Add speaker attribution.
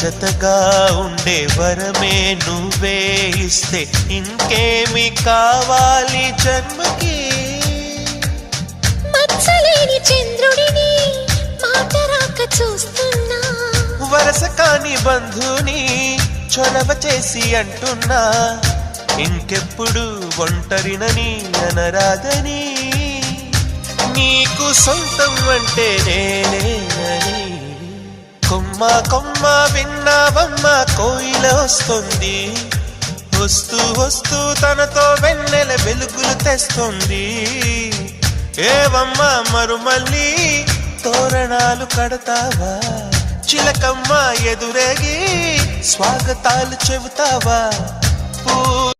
Speaker 1: జతగా ఉండే వరమే నువ్వే ఇస్తే ఇంకేమి కావాలి జన్మకి.
Speaker 2: మచ్చలేని చంద్రుడిని మాట రాక చూస్తున్నా,
Speaker 1: వరస కాని బంధుని చొరవ చేసి అంటున్నా, ఇంకెప్పుడు ఒంటరినని అనరాదని, నీకు సొంతం అంటే నేనేనని. కొమ్మ కొమ్మ విన్నావమ్మ కోయిల వస్తుంది, వస్తూ వస్తూ తనతో వెన్నెల వెలుగులు తెస్తుంది. ఏవమ్మ మరుమల్లి తోరణాలు కడతావా, చిలకమ్మ ఎదురేగి స్వాగతాలు చెబుతావా.